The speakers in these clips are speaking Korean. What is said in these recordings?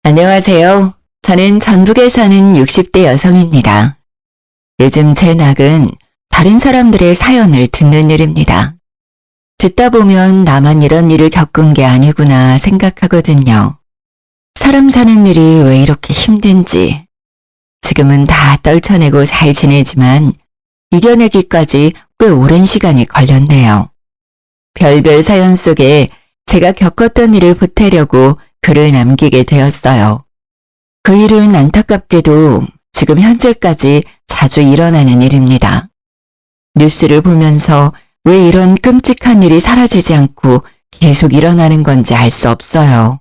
안녕하세요. 저는 전북에 사는 60대 여성입니다. 요즘 제 낙은 다른 사람들의 사연을 듣는 일입니다. 듣다 보면 나만 이런 일을 겪은 게 아니구나 생각하거든요. 사람 사는 일이 왜 이렇게 힘든지. 지금은 다 떨쳐내고 잘 지내지만 이겨내기까지 꽤 오랜 시간이 걸렸네요. 별별 사연 속에 제가 겪었던 일을 보태려고 글을 남기게 되었어요. 그 일은 안타깝게도 지금 현재까지 자주 일어나는 일입니다. 뉴스를 보면서 왜 이런 끔찍한 일이 사라지지 않고 계속 일어나는 건지 알 수 없어요.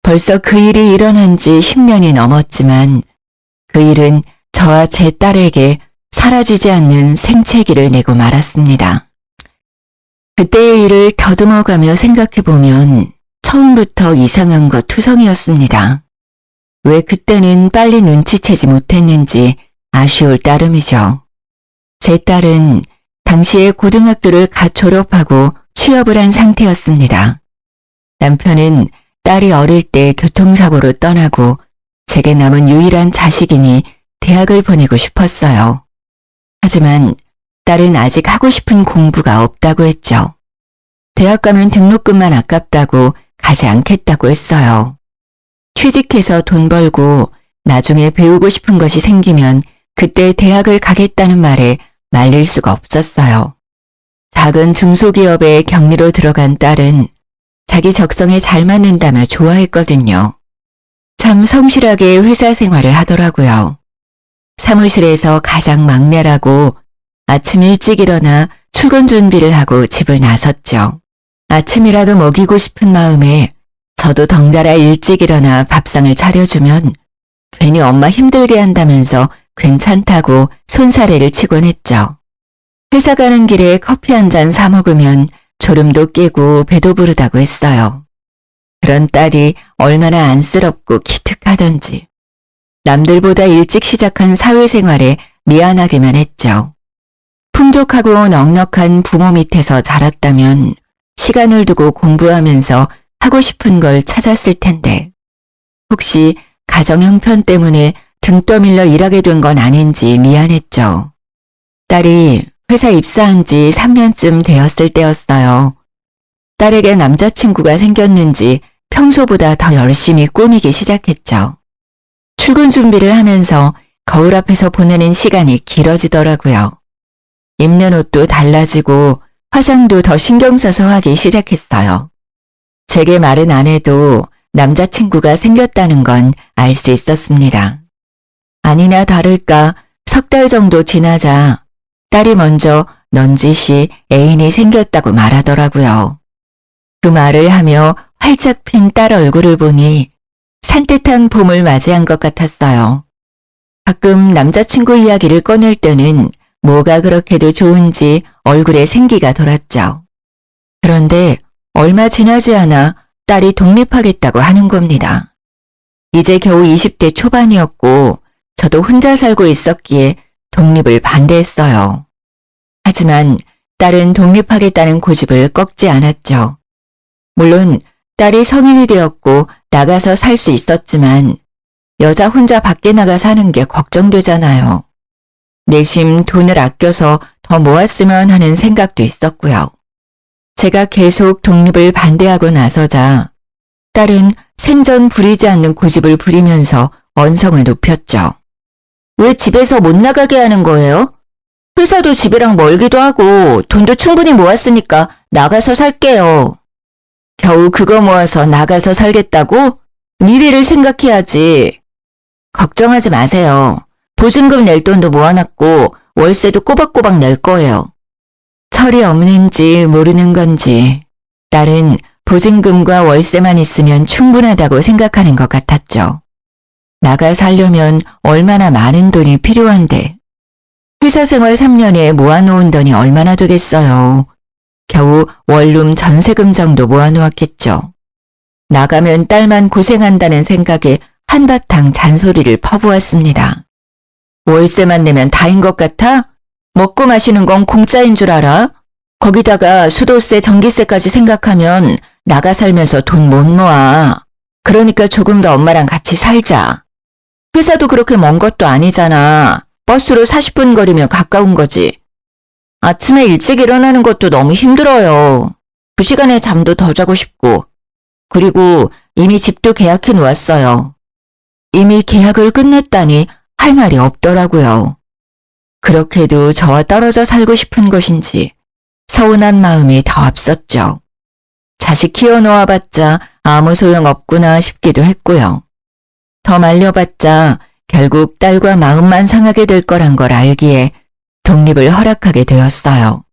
벌써 그 일이 일어난 지 10년이 넘었지만 그 일은 저와 제 딸에게 사라지지 않는 생채기를 내고 말았습니다. 그때의 일을 더듬어가며 생각해보면 처음부터 이상한 것 투성이었습니다. 왜 그때는 빨리 눈치채지 못했는지 아쉬울 따름이죠. 제 딸은 당시에 고등학교를 갓 졸업하고 취업을 한 상태였습니다. 남편은 딸이 어릴 때 교통사고로 떠나고 제게 남은 유일한 자식이니 대학을 보내고 싶었어요. 하지만 딸은 아직 하고 싶은 공부가 없다고 했죠. 대학 가면 등록금만 아깝다고 가지 않겠다고 했어요. 취직해서 돈 벌고 나중에 배우고 싶은 것이 생기면 그때 대학을 가겠다는 말에 말릴 수가 없었어요. 작은 중소기업에 격리로 들어간 딸은 자기 적성에 잘 맞는다며 좋아했거든요. 참 성실하게 회사 생활을 하더라고요. 사무실에서 가장 막내라고 아침 일찍 일어나 출근 준비를 하고 집을 나섰죠. 아침이라도 먹이고 싶은 마음에 저도 덩달아 일찍 일어나 밥상을 차려주면 괜히 엄마 힘들게 한다면서 괜찮다고 손사래를 치곤 했죠. 회사 가는 길에 커피 한 잔 사 먹으면 졸음도 깨고 배도 부르다고 했어요. 그런 딸이 얼마나 안쓰럽고 기특하던지. 남들보다 일찍 시작한 사회생활에 미안하기만 했죠. 풍족하고 넉넉한 부모 밑에서 자랐다면 시간을 두고 공부하면서 하고 싶은 걸 찾았을 텐데 혹시 가정 형편 때문에 등 떠밀려 일하게 된 건 아닌지 미안했죠. 딸이 회사 입사한 지 3년쯤 되었을 때였어요. 딸에게 남자친구가 생겼는지 평소보다 더 열심히 꾸미기 시작했죠. 출근 준비를 하면서 거울 앞에서 보내는 시간이 길어지더라고요. 입는 옷도 달라지고 화장도 더 신경 써서 하기 시작했어요. 제게 말은 안 해도 남자친구가 생겼다는 건 알 수 있었습니다. 아니나 다를까 석 달 정도 지나자 딸이 먼저 넌지시 애인이 생겼다고 말하더라고요. 그 말을 하며 활짝 핀 딸 얼굴을 보니 산뜻한 봄을 맞이한 것 같았어요. 가끔 남자친구 이야기를 꺼낼 때는 뭐가 그렇게도 좋은지 얼굴에 생기가 돌았죠. 그런데 얼마 지나지 않아 딸이 독립하겠다고 하는 겁니다. 이제 겨우 20대 초반이었고 저도 혼자 살고 있었기에 독립을 반대했어요. 하지만 딸은 독립하겠다는 고집을 꺾지 않았죠. 물론 딸이 성인이 되었고 나가서 살 수 있었지만 여자 혼자 밖에 나가 사는 게 걱정되잖아요. 내심 돈을 아껴서 더 모았으면 하는 생각도 있었고요. 제가 계속 독립을 반대하고 나서자 딸은 생전 부리지 않는 고집을 부리면서 언성을 높였죠. 왜 집에서 못 나가게 하는 거예요? 회사도 집이랑 멀기도 하고 돈도 충분히 모았으니까 나가서 살게요. 겨우 그거 모아서 나가서 살겠다고? 미래를 생각해야지. 걱정하지 마세요. 보증금 낼 돈도 모아놨고 월세도 꼬박꼬박 낼 거예요. 철이 없는지 모르는 건지 딸은 보증금과 월세만 있으면 충분하다고 생각하는 것 같았죠. 나가 살려면 얼마나 많은 돈이 필요한데 회사 생활 3년에 모아놓은 돈이 얼마나 되겠어요. 겨우 원룸 전세금 정도 모아놓았겠죠. 나가면 딸만 고생한다는 생각에 한바탕 잔소리를 퍼부었습니다. 월세만 내면 다인 것 같아? 먹고 마시는 건 공짜인 줄 알아? 거기다가 수도세, 전기세까지 생각하면 나가 살면서 돈 못 모아. 그러니까 조금 더 엄마랑 같이 살자. 회사도 그렇게 먼 것도 아니잖아. 버스로 40분 거리면 가까운 거지. 아침에 일찍 일어나는 것도 너무 힘들어요. 그 시간에 잠도 더 자고 싶고. 그리고 이미 집도 계약해 놓았어요. 이미 계약을 끝냈다니 할 말이 없더라고요. 그렇게도 저와 떨어져 살고 싶은 것인지 서운한 마음이 더 앞섰죠. 자식 키워놓아봤자 아무 소용 없구나 싶기도 했고요. 더 말려봤자 결국 딸과 마음만 상하게 될 거란 걸 알기에 독립을 허락하게 되었어요.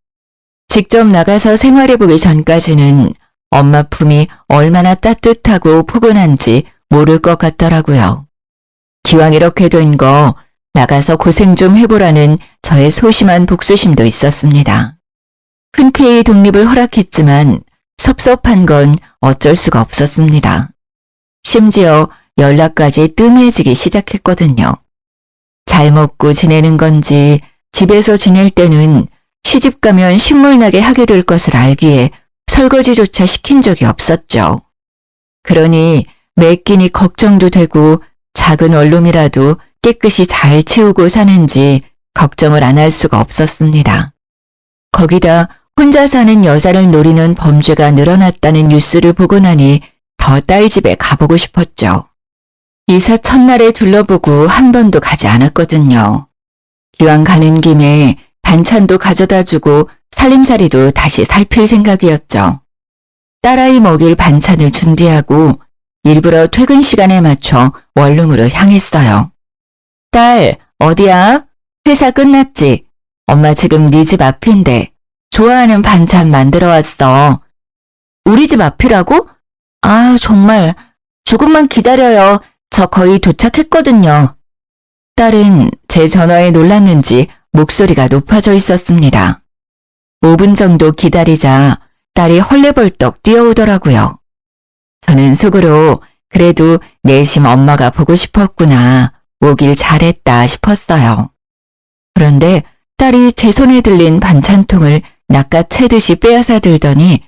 직접 나가서 생활해보기 전까지는 엄마 품이 얼마나 따뜻하고 포근한지 모를 것 같더라고요. 기왕 이렇게 된 거 나가서 고생 좀 해보라는 저의 소심한 복수심도 있었습니다. 흔쾌히 독립을 허락했지만 섭섭한 건 어쩔 수가 없었습니다. 심지어 연락까지 뜸해지기 시작했거든요. 잘 먹고 지내는 건지 집에서 지낼 때는 시집 가면 신물나게 하게 될 것을 알기에 설거지조차 시킨 적이 없었죠. 그러니 매 끼니 걱정도 되고 작은 원룸이라도 깨끗이 잘 치우고 사는지 걱정을 안 할 수가 없었습니다. 거기다 혼자 사는 여자를 노리는 범죄가 늘어났다는 뉴스를 보고 나니 더 딸 집에 가보고 싶었죠. 이사 첫날에 둘러보고 한 번도 가지 않았거든요. 기왕 가는 김에 반찬도 가져다 주고 살림살이도 다시 살필 생각이었죠. 딸아이 먹일 반찬을 준비하고 일부러 퇴근 시간에 맞춰 원룸으로 향했어요. 딸, 어디야? 회사 끝났지? 엄마 지금 네 집 앞인데 좋아하는 반찬 만들어 왔어. 우리 집 앞이라고? 아, 정말. 조금만 기다려요. 저 거의 도착했거든요. 딸은 제 전화에 놀랐는지 목소리가 높아져 있었습니다. 5분 정도 기다리자 딸이 헐레벌떡 뛰어오더라고요. 저는 속으로 그래도 내심 엄마가 보고 싶었구나, 오길 잘했다 싶었어요. 그런데 딸이 제 손에 들린 반찬통을 낚아채듯이 빼앗아 들더니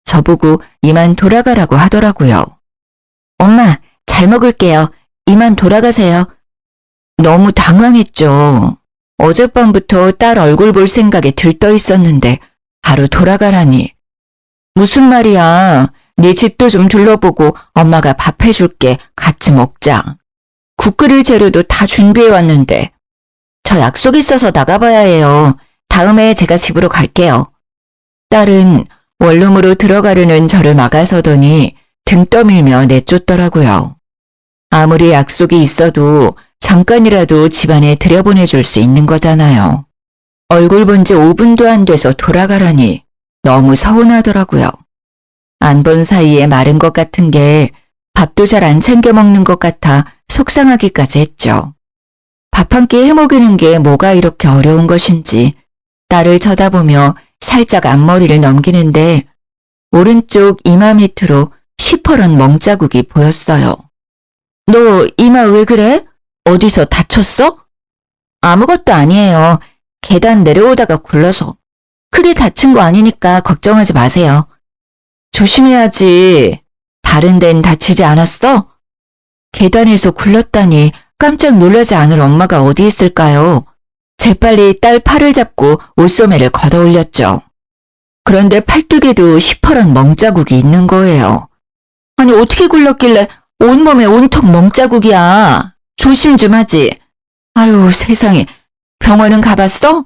저보고 이만 돌아가라고 하더라고요. 엄마, 잘 먹을게요. 이만 돌아가세요. 너무 당황했죠. 어젯밤부터 딸 얼굴 볼 생각에 들떠 있었는데 바로 돌아가라니. 무슨 말이야. 네 집도 좀 둘러보고 엄마가 밥 해줄게. 같이 먹자. 국 끓일 재료도 다 준비해왔는데. 저 약속 있어서 나가봐야 해요. 다음에 제가 집으로 갈게요. 딸은 원룸으로 들어가려는 저를 막아서더니 등 떠밀며 내쫓더라고요. 아무리 약속이 있어도 잠깐이라도 집안에 들여보내줄 수 있는 거잖아요. 얼굴 본 지 5분도 안 돼서 돌아가라니 너무 서운하더라고요. 안 본 사이에 마른 것 같은 게 밥도 잘 안 챙겨 먹는 것 같아 속상하기까지 했죠. 밥 한 끼 해먹이는 게 뭐가 이렇게 어려운 것인지 딸을 쳐다보며 살짝 앞머리를 넘기는데 오른쪽 이마 밑으로 시퍼런 멍자국이 보였어요. 너 이마 왜 그래? 어디서 다쳤어? 아무것도 아니에요. 계단 내려오다가 굴러서. 크게 다친 거 아니니까 걱정하지 마세요. 조심해야지. 다른 데는 다치지 않았어? 계단에서 굴렀다니 깜짝 놀라지 않을 엄마가 어디 있을까요? 재빨리 딸 팔을 잡고 옷소매를 걷어올렸죠. 그런데 팔뚝에도 시퍼런 멍자국이 있는 거예요. 아니 어떻게 굴렀길래 온몸에 온통 멍자국이야. 조심 좀 하지. 아유 세상에. 병원은 가봤어?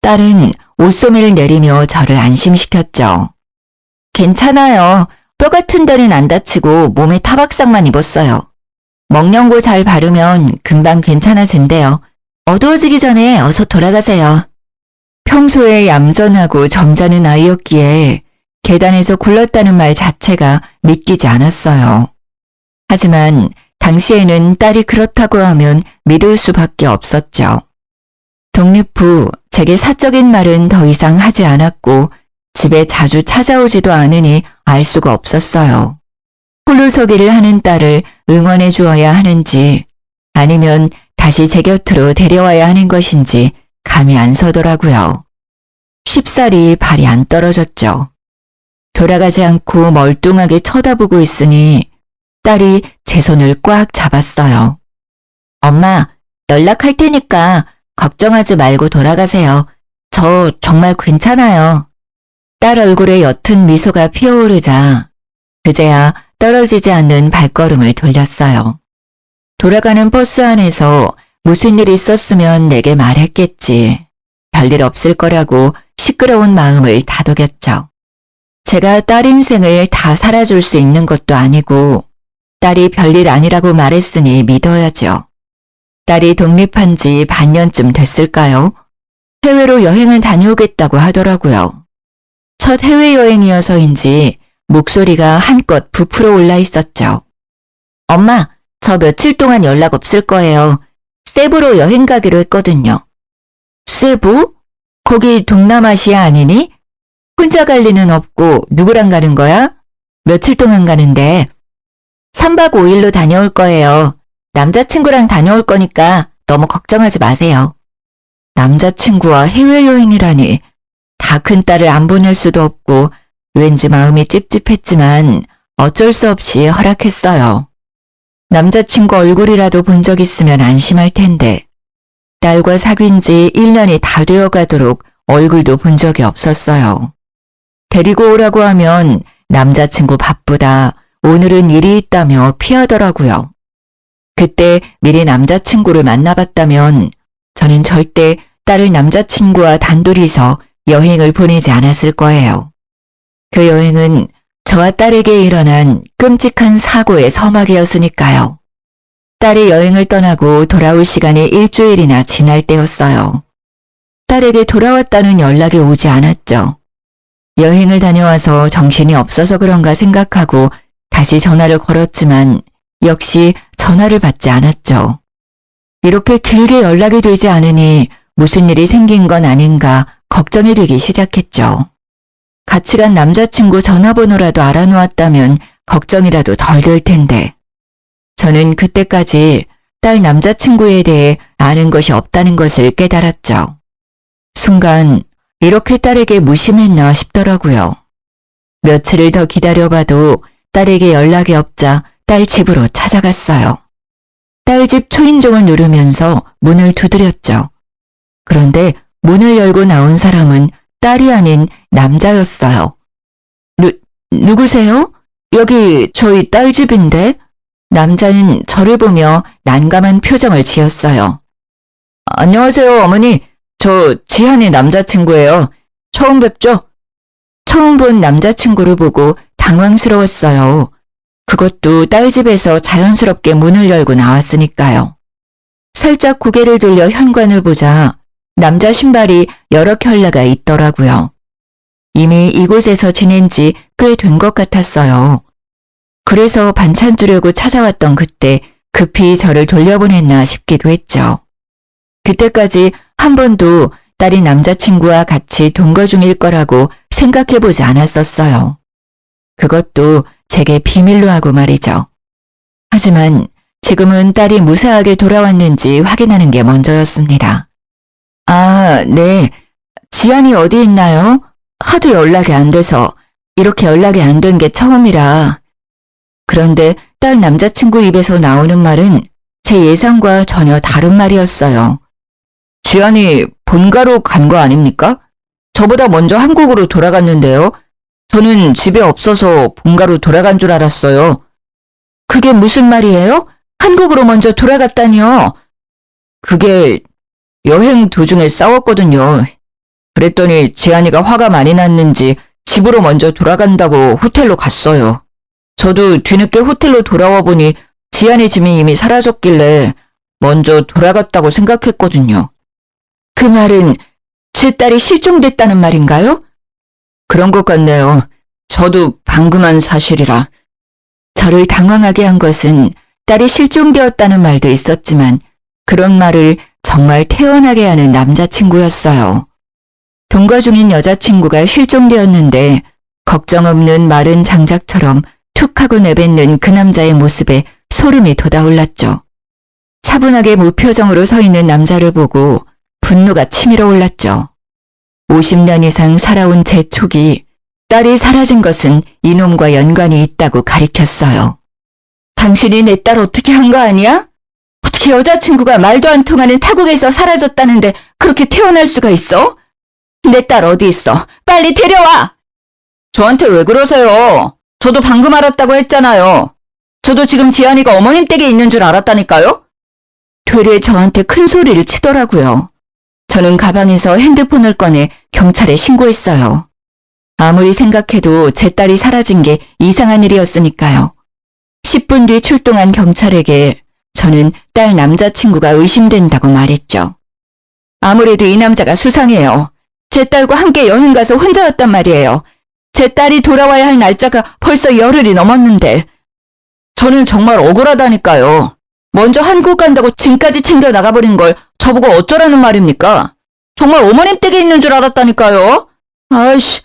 딸은 옷소매를 내리며 저를 안심시켰죠. 괜찮아요. 뼈 같은 데는 안 다치고 몸에 타박상만 입었어요. 먹령고 잘 바르면 금방 괜찮아진대요. 어두워지기 전에 어서 돌아가세요. 평소에 얌전하고 점잖은 아이였기에 계단에서 굴렀다는 말 자체가 믿기지 않았어요. 하지만 당시에는 딸이 그렇다고 하면 믿을 수밖에 없었죠. 독립 후 제게 사적인 말은 더 이상 하지 않았고 집에 자주 찾아오지도 않으니 알 수가 없었어요. 홀로서기를 하는 딸을 응원해 주어야 하는지 아니면 다시 제 곁으로 데려와야 하는 것인지 감이 안 서더라고요. 쉽사리 발이 안 떨어졌죠. 돌아가지 않고 멀뚱하게 쳐다보고 있으니 딸이 제 손을 꽉 잡았어요. 엄마, 연락할 테니까 걱정하지 말고 돌아가세요. 저 정말 괜찮아요. 딸 얼굴에 옅은 미소가 피어오르자 그제야 떨어지지 않는 발걸음을 돌렸어요. 돌아가는 버스 안에서 무슨 일 있었으면 내게 말했겠지. 별일 없을 거라고 시끄러운 마음을 다독였죠. 제가 딸 인생을 다 살아줄 수 있는 것도 아니고 딸이 별일 아니라고 말했으니 믿어야죠. 딸이 독립한 지 반년쯤 됐을까요? 해외로 여행을 다녀오겠다고 하더라고요. 첫 해외여행이어서인지 목소리가 한껏 부풀어 올라 있었죠. 엄마, 저 며칠 동안 연락 없을 거예요. 세부로 여행 가기로 했거든요. 세부? 거기 동남아시아 아니니? 혼자 갈 리는 없고 누구랑 가는 거야? 며칠 동안 가는데? 3박 5일로 다녀올 거예요. 남자친구랑 다녀올 거니까 너무 걱정하지 마세요. 남자친구와 해외여행이라니. 다 큰 딸을 안 보낼 수도 없고 왠지 마음이 찝찝했지만 어쩔 수 없이 허락했어요. 남자친구 얼굴이라도 본 적 있으면 안심할 텐데 딸과 사귄 지 1년이 다 되어 가도록 얼굴도 본 적이 없었어요. 데리고 오라고 하면 남자친구 바쁘다, 오늘은 일이 있다며 피하더라고요. 그때 미리 남자친구를 만나봤다면 저는 절대 딸을 남자친구와 단둘이서 여행을 보내지 않았을 거예요. 그 여행은 저와 딸에게 일어난 끔찍한 사고의 서막이었으니까요. 딸이 여행을 떠나고 돌아올 시간이 일주일이나 지날 때였어요. 딸에게 돌아왔다는 연락이 오지 않았죠. 여행을 다녀와서 정신이 없어서 그런가 생각하고 다시 전화를 걸었지만 역시 전화를 받지 않았죠. 이렇게 길게 연락이 되지 않으니 무슨 일이 생긴 건 아닌가 걱정이 되기 시작했죠. 같이 간 남자친구 전화번호라도 알아놓았다면 걱정이라도 덜 될 텐데. 저는 그때까지 딸 남자친구에 대해 아는 것이 없다는 것을 깨달았죠. 순간 이렇게 딸에게 무심했나 싶더라고요. 며칠을 더 기다려봐도 딸에게 연락이 없자 딸 집으로 찾아갔어요. 딸 집 초인종을 누르면서 문을 두드렸죠. 그런데 문을 열고 나온 사람은 딸이 아닌 남자였어요. 누구세요? 여기 저희 딸 집인데? 남자는 저를 보며 난감한 표정을 지었어요. 안녕하세요, 어머니. 저 지한의 남자친구예요. 처음 뵙죠? 처음 본 남자친구를 보고 당황스러웠어요. 그것도 딸 집에서 자연스럽게 문을 열고 나왔으니까요. 살짝 고개를 돌려 현관을 보자 남자 신발이 여러 켤레가 있더라고요. 이미 이곳에서 지낸 지 꽤 된 것 같았어요. 그래서 반찬 주려고 찾아왔던 그때 급히 저를 돌려보냈나 싶기도 했죠. 그때까지 한 번도 딸이 남자친구와 같이 동거 중일 거라고 생각해보지 않았었어요. 그것도 제게 비밀로 하고 말이죠. 하지만 지금은 딸이 무사하게 돌아왔는지 확인하는 게 먼저였습니다. 아, 네. 지안이 어디 있나요? 하도 연락이 안 돼서 이렇게 연락이 안 된 게 처음이라. 그런데 딸 남자친구 입에서 나오는 말은 제 예상과 전혀 다른 말이었어요. 지안이 본가로 간 거 아닙니까? 저보다 먼저 한국으로 돌아갔는데요. 저는 집에 없어서 본가로 돌아간 줄 알았어요. 그게 무슨 말이에요? 한국으로 먼저 돌아갔다니요. 그게 여행 도중에 싸웠거든요. 그랬더니 지안이가 화가 많이 났는지 집으로 먼저 돌아간다고 호텔로 갔어요. 저도 뒤늦게 호텔로 돌아와 보니 지안이 짐이 이미 사라졌길래 먼저 돌아갔다고 생각했거든요. 그 말은 제 딸이 실종됐다는 말인가요? 그런 것 같네요. 저도 방금 한 사실이라. 저를 당황하게 한 것은 딸이 실종되었다는 말도 있었지만 그런 말을 정말 태연하게 하는 남자친구였어요. 동거 중인 여자친구가 실종되었는데 걱정 없는 마른 장작처럼 툭 하고 내뱉는 그 남자의 모습에 소름이 돋아올랐죠. 차분하게 무표정으로 서 있는 남자를 보고 분노가 치밀어 올랐죠. 50년 이상 살아온 제 촉이 딸이 사라진 것은 이놈과 연관이 있다고 가리켰어요. 당신이 내 딸 어떻게 한 거 아니야? 어떻게 여자친구가 말도 안 통하는 타국에서 사라졌다는데 그렇게 태어날 수가 있어? 내 딸 어디 있어? 빨리 데려와! 저한테 왜 그러세요? 저도 방금 알았다고 했잖아요. 저도 지금 지안이가 어머님 댁에 있는 줄 알았다니까요? 되레 저한테 큰 소리를 치더라고요. 저는 가방에서 핸드폰을 꺼내 경찰에 신고했어요. 아무리 생각해도 제 딸이 사라진 게 이상한 일이었으니까요. 10분 뒤 출동한 경찰에게 저는 딸 남자친구가 의심된다고 말했죠. 아무래도 이 남자가 수상해요. 제 딸과 함께 여행 가서 혼자였단 말이에요. 제 딸이 돌아와야 할 날짜가 벌써 열흘이 넘었는데 저는 정말 억울하다니까요. 먼저 한국 간다고 짐까지 챙겨 나가버린 걸 저보고 어쩌라는 말입니까? 정말 어머님 댁에 있는 줄 알았다니까요. 아이씨.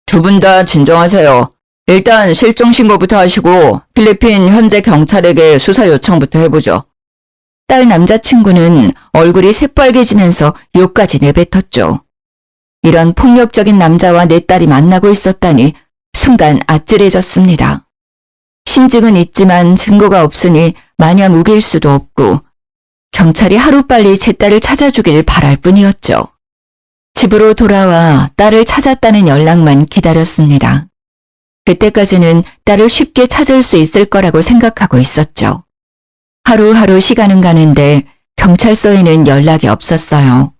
두 분 다 진정하세요. 일단 실종 신고부터 하시고 필리핀 현재 경찰에게 수사 요청부터 해보죠. 딸 남자친구는 얼굴이 새빨개지면서 욕까지 내뱉었죠. 이런 폭력적인 남자와 내 딸이 만나고 있었다니 순간 아찔해졌습니다. 심증은 있지만 증거가 없으니 마냥 우길 수도 없고 경찰이 하루빨리 제 딸을 찾아주길 바랄 뿐이었죠. 집으로 돌아와 딸을 찾았다는 연락만 기다렸습니다. 그때까지는 딸을 쉽게 찾을 수 있을 거라고 생각하고 있었죠. 하루하루 시간은 가는데 경찰서에는 연락이 없었어요.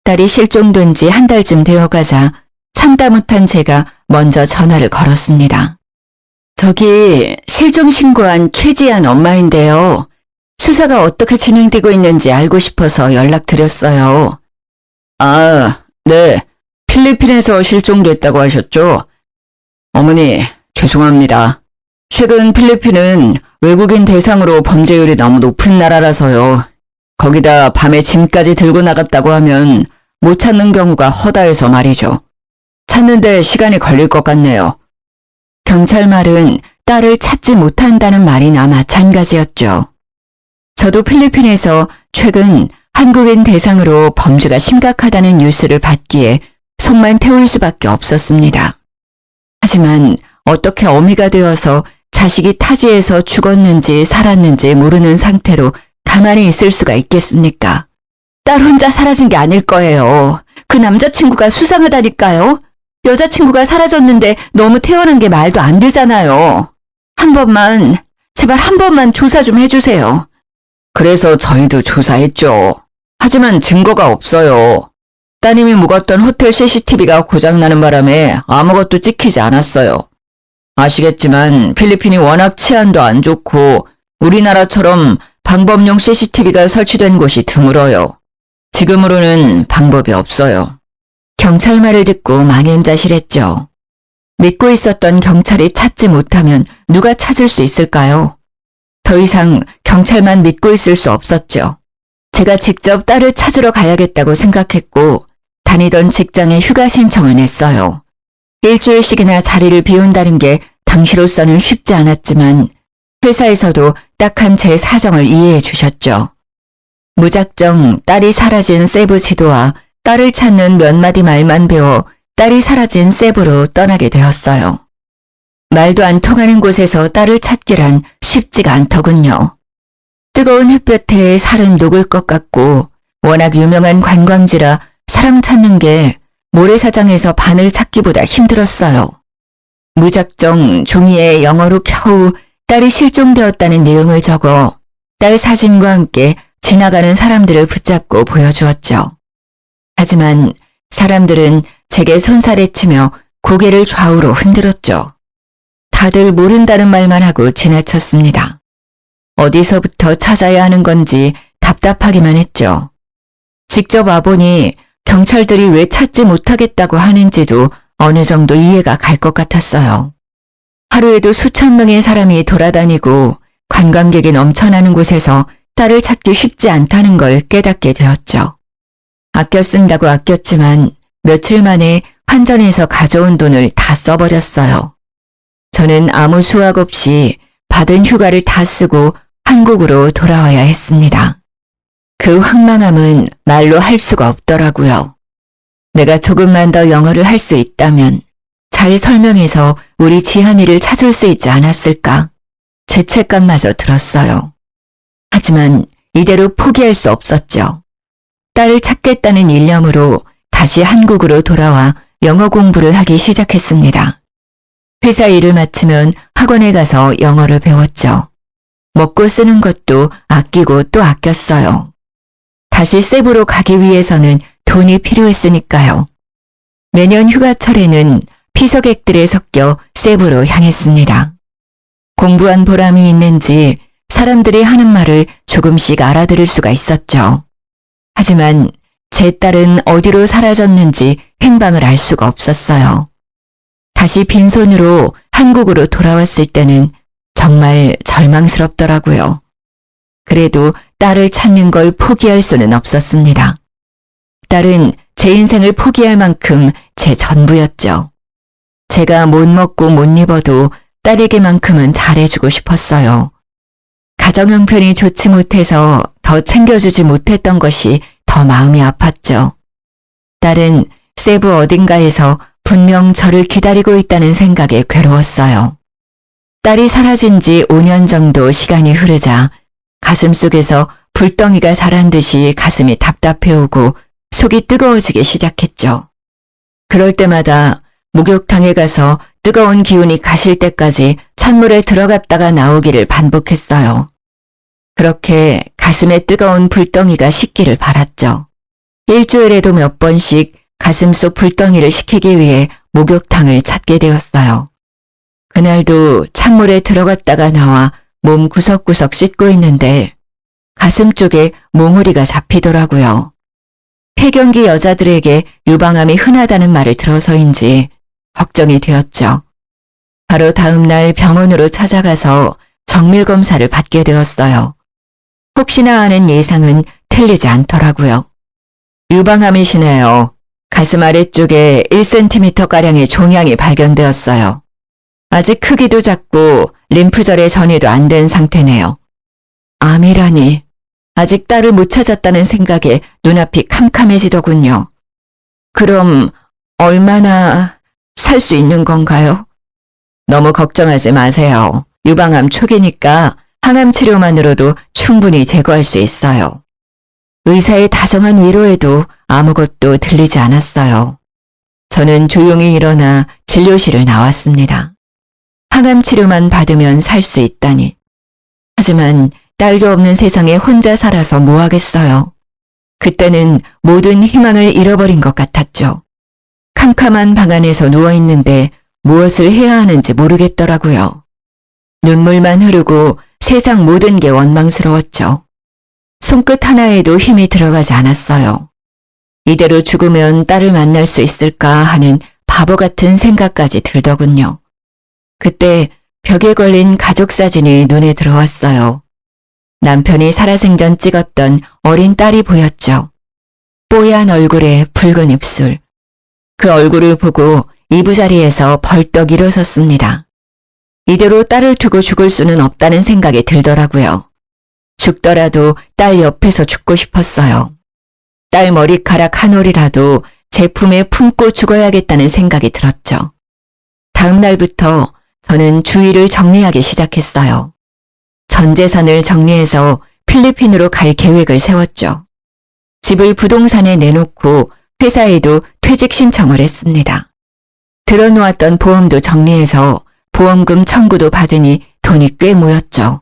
딸이 실종된 지 한 달쯤 되어가자 참다 못한 제가 먼저 전화를 걸었습니다. 저기 실종 신고한 최지안 엄마인데요. 수사가 어떻게 진행되고 있는지 알고 싶어서 연락드렸어요. 아, 네. 필리핀에서 실종됐다고 하셨죠? 어머니, 죄송합니다. 최근 필리핀은 외국인 대상으로 범죄율이 너무 높은 나라라서요. 거기다 밤에 짐까지 들고 나갔다고 하면 못 찾는 경우가 허다해서 말이죠. 찾는데 시간이 걸릴 것 같네요. 경찰 말은 딸을 찾지 못한다는 말이나 마찬가지였죠. 저도 필리핀에서 최근 한국인 대상으로 범죄가 심각하다는 뉴스를 받기에 속만 태울 수밖에 없었습니다. 하지만 어떻게 어미가 되어서 자식이 타지에서 죽었는지 살았는지 모르는 상태로 가만히 있을 수가 있겠습니까? 딸 혼자 사라진 게 아닐 거예요. 그 남자친구가 수상하다니까요. 여자친구가 사라졌는데 너무 태어난 게 말도 안 되잖아요. 한 번만, 제발 한 번만 조사 좀 해주세요. 그래서 저희도 조사했죠. 하지만 증거가 없어요. 따님이 묵었던 호텔 CCTV가 고장나는 바람에 아무것도 찍히지 않았어요. 아시겠지만 필리핀이 워낙 치안도 안 좋고 우리나라처럼 방범용 CCTV가 설치된 곳이 드물어요. 지금으로는 방법이 없어요. 경찰 말을 듣고 망연자실했죠. 믿고 있었던 경찰이 찾지 못하면 누가 찾을 수 있을까요? 더 이상 경찰만 믿고 있을 수 없었죠. 제가 직접 딸을 찾으러 가야겠다고 생각했고 다니던 직장에 휴가 신청을 냈어요. 일주일씩이나 자리를 비운다는 게 당시로서는 쉽지 않았지만 회사에서도 딱한 제 사정을 이해해 주셨죠. 무작정 딸이 사라진 세부 지도와 딸을 찾는 몇 마디 말만 배워 딸이 사라진 세부로 떠나게 되었어요. 말도 안 통하는 곳에서 딸을 찾기란 쉽지가 않더군요. 뜨거운 햇볕에 살은 녹을 것 같고 워낙 유명한 관광지라 사람 찾는 게 모래사장에서 바늘 찾기보다 힘들었어요. 무작정 종이에 영어로 겨우 딸이 실종되었다는 내용을 적어 딸 사진과 함께 지나가는 사람들을 붙잡고 보여주었죠. 하지만 사람들은 제게 손살에 치며 고개를 좌우로 흔들었죠. 다들 모른다는 말만 하고 지나쳤습니다. 어디서부터 찾아야 하는 건지 답답하기만 했죠. 직접 와보니 경찰들이 왜 찾지 못하겠다고 하는지도 어느 정도 이해가 갈 것 같았어요. 하루에도 수천 명의 사람이 돌아다니고 관광객이 넘쳐나는 곳에서 딸을 찾기 쉽지 않다는 걸 깨닫게 되었죠. 아껴 쓴다고 아꼈지만 며칠 만에 환전해서 가져온 돈을 다 써버렸어요. 저는 아무 수확 없이 받은 휴가를 다 쓰고 한국으로 돌아와야 했습니다. 그 황망함은 말로 할 수가 없더라고요. 내가 조금만 더 영어를 할 수 있다면 잘 설명해서 우리 지한이를 찾을 수 있지 않았을까? 죄책감마저 들었어요. 하지만 이대로 포기할 수 없었죠. 딸을 찾겠다는 일념으로 다시 한국으로 돌아와 영어 공부를 하기 시작했습니다. 회사 일을 마치면 학원에 가서 영어를 배웠죠. 먹고 쓰는 것도 아끼고 또 아꼈어요. 다시 세부로 가기 위해서는 돈이 필요했으니까요. 매년 휴가철에는 피서객들에 섞여 세부로 향했습니다. 공부한 보람이 있는지 사람들이 하는 말을 조금씩 알아들을 수가 있었죠. 하지만 제 딸은 어디로 사라졌는지 행방을 알 수가 없었어요. 다시 빈손으로 한국으로 돌아왔을 때는 정말 절망스럽더라고요. 그래도 딸을 찾는 걸 포기할 수는 없었습니다. 딸은 제 인생을 포기할 만큼 제 전부였죠. 제가 못 먹고 못 입어도 딸에게만큼은 잘해주고 싶었어요. 가정 형편이 좋지 못해서 더 챙겨주지 못했던 것이 더 마음이 아팠죠. 딸은 세부 어딘가에서 분명 저를 기다리고 있다는 생각에 괴로웠어요. 딸이 사라진 지 5년 정도 시간이 흐르자 가슴속에서 불덩이가 자란 듯이 가슴이 답답해오고 속이 뜨거워지기 시작했죠. 그럴 때마다 목욕탕에 가서 뜨거운 기운이 가실 때까지 찬물에 들어갔다가 나오기를 반복했어요. 그렇게 가슴에 뜨거운 불덩이가 식기를 바랐죠. 일주일에도 몇 번씩 가슴속 불덩이를 식히기 위해 목욕탕을 찾게 되었어요. 그날도 찬물에 들어갔다가 나와 몸 구석구석 씻고 있는데 가슴 쪽에 몽우리가 잡히더라고요. 폐경기 여자들에게 유방암이 흔하다는 말을 들어서인지 걱정이 되었죠. 바로 다음 날 병원으로 찾아가서 정밀 검사를 받게 되었어요. 혹시나 하는 예상은 틀리지 않더라고요. 유방암이시네요. 가슴 아래쪽에 1cm가량의 종양이 발견되었어요. 아직 크기도 작고 림프절의 전이도 안 된 상태네요. 암이라니. 아직 딸을 못 찾았다는 생각에 눈앞이 캄캄해지더군요. 그럼 얼마나 살 수 있는 건가요? 너무 걱정하지 마세요. 유방암 초기니까 항암 치료만으로도 충분히 제거할 수 있어요. 의사의 다정한 위로에도 아무것도 들리지 않았어요. 저는 조용히 일어나 진료실을 나왔습니다. 항암 치료만 받으면 살 수 있다니. 하지만 딸도 없는 세상에 혼자 살아서 뭐 하겠어요. 그때는 모든 희망을 잃어버린 것 같았죠. 캄캄한 방 안에서 누워있는데 무엇을 해야 하는지 모르겠더라고요. 눈물만 흐르고 세상 모든 게 원망스러웠죠. 손끝 하나에도 힘이 들어가지 않았어요. 이대로 죽으면 딸을 만날 수 있을까 하는 바보 같은 생각까지 들더군요. 그때 벽에 걸린 가족 사진이 눈에 들어왔어요. 남편이 살아생전 찍었던 어린 딸이 보였죠. 뽀얀 얼굴에 붉은 입술. 그 얼굴을 보고 이부자리에서 벌떡 일어섰습니다. 이대로 딸을 두고 죽을 수는 없다는 생각이 들더라고요. 죽더라도 딸 옆에서 죽고 싶었어요. 딸 머리카락 한 올이라도 제 품에 품고 죽어야겠다는 생각이 들었죠. 다음 날부터 저는 주위를 정리하기 시작했어요. 전 재산을 정리해서 필리핀으로 갈 계획을 세웠죠. 집을 부동산에 내놓고 회사에도 퇴직 신청을 했습니다. 들어놓았던 보험도 정리해서 보험금 청구도 받으니 돈이 꽤 모였죠.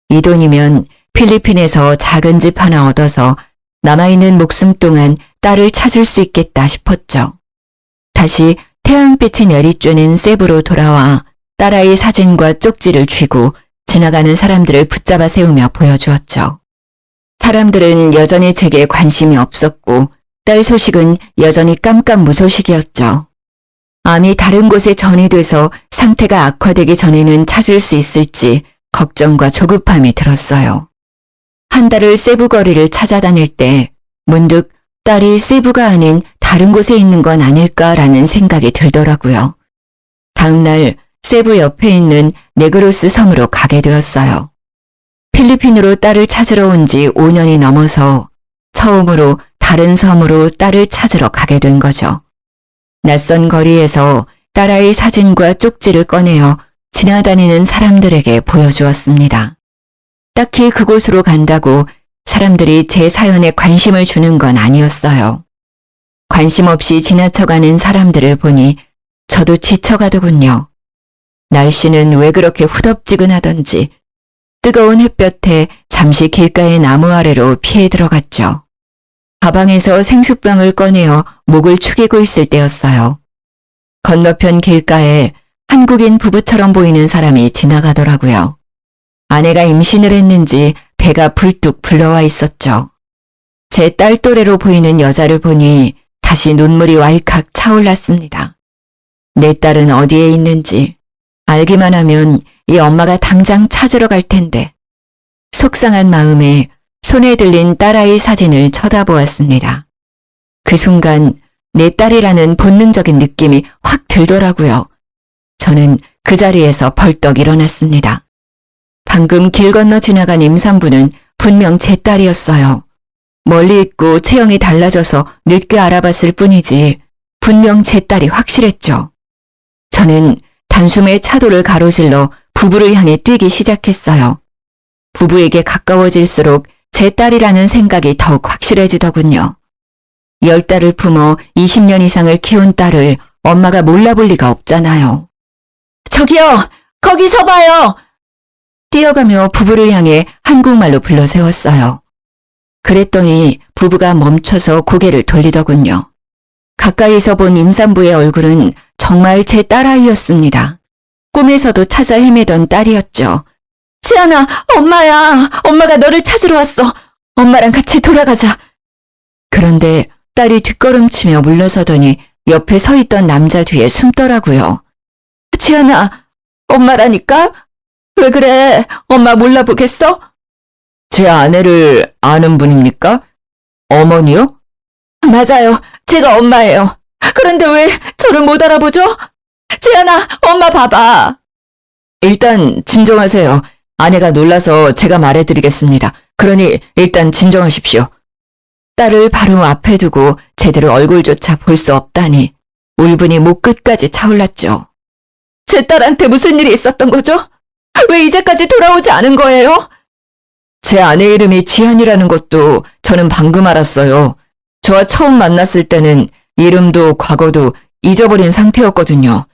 이 돈이면 필리핀에서 작은 집 하나 얻어서 남아있는 목숨 동안 딸을 찾을 수 있겠다 싶었죠. 다시 태양빛이 내리쬐는 세부로 돌아와 딸아이 사진과 쪽지를 쥐고 지나가는 사람들을 붙잡아 세우며 보여주었죠. 사람들은 여전히 제게 관심이 없었고 딸 소식은 여전히 깜깜무소식이었죠. 암이 다른 곳에 전이돼서 상태가 악화되기 전에는 찾을 수 있을지 걱정과 조급함이 들었어요. 한 달을 세부 거리를 찾아다닐 때 문득 딸이 세부가 아닌 다른 곳에 있는 건 아닐까라는 생각이 들더라고요. 다음 날 세부 옆에 있는 네그로스 섬으로 가게 되었어요. 필리핀으로 딸을 찾으러 온 지 5년이 넘어서 처음으로 다른 섬으로 딸을 찾으러 가게 된 거죠. 낯선 거리에서 딸아이 사진과 쪽지를 꺼내어 지나다니는 사람들에게 보여주었습니다. 딱히 그곳으로 간다고 사람들이 제 사연에 관심을 주는 건 아니었어요. 관심 없이 지나쳐가는 사람들을 보니 저도 지쳐가더군요. 날씨는 왜 그렇게 후덥지근하던지 뜨거운 햇볕에 잠시 길가의 나무 아래로 피해 들어갔죠. 가방에서 생수병을 꺼내어 목을 축이고 있을 때였어요. 건너편 길가에 한국인 부부처럼 보이는 사람이 지나가더라고요. 아내가 임신을 했는지 배가 불뚝 불러와 있었죠. 제 딸 또래로 보이는 여자를 보니 다시 눈물이 왈칵 차올랐습니다. 내 딸은 어디에 있는지 알기만 하면 이 엄마가 당장 찾으러 갈 텐데. 속상한 마음에 손에 들린 딸아이 사진을 쳐다보았습니다. 그 순간 내 딸이라는 본능적인 느낌이 확 들더라고요. 저는 그 자리에서 벌떡 일어났습니다. 방금 길 건너 지나간 임산부는 분명 제 딸이었어요. 멀리 있고 체형이 달라져서 늦게 알아봤을 뿐이지 분명 제 딸이 확실했죠. 저는 단숨에 차도를 가로질러 부부를 향해 뛰기 시작했어요. 부부에게 가까워질수록 제 딸이라는 생각이 더욱 확실해지더군요. 10달을 품어 20년 이상을 키운 딸을 엄마가 몰라볼 리가 없잖아요. 저기요! 거기서 봐요! 뛰어가며 부부를 향해 한국말로 불러 세웠어요. 그랬더니 부부가 멈춰서 고개를 돌리더군요. 가까이서 본 임산부의 얼굴은 정말 제 딸아이였습니다. 꿈에서도 찾아 헤매던 딸이었죠. 지안아, 엄마야. 엄마가 너를 찾으러 왔어. 엄마랑 같이 돌아가자. 그런데 딸이 뒷걸음치며 물러서더니 옆에 서 있던 남자 뒤에 숨더라고요. 지안아, 엄마라니까? 왜 그래? 엄마 몰라보겠어? 제 아내를 아는 분입니까? 어머니요? 맞아요. 제가 엄마예요. 그런데 왜 저를 못 알아보죠? 지안아, 엄마 봐봐. 일단 진정하세요. 아내가 놀라서 제가 말해드리겠습니다. 그러니 일단 진정하십시오. 딸을 바로 앞에 두고 제대로 얼굴조차 볼 수 없다니 울분이 목 끝까지 차올랐죠. 제 딸한테 무슨 일이 있었던 거죠? 왜 이제까지 돌아오지 않은 거예요? 제 아내 이름이 지안이라는 것도 저는 방금 알았어요. 저와 처음 만났을 때는 이름도 과거도 잊어버린 상태였거든요.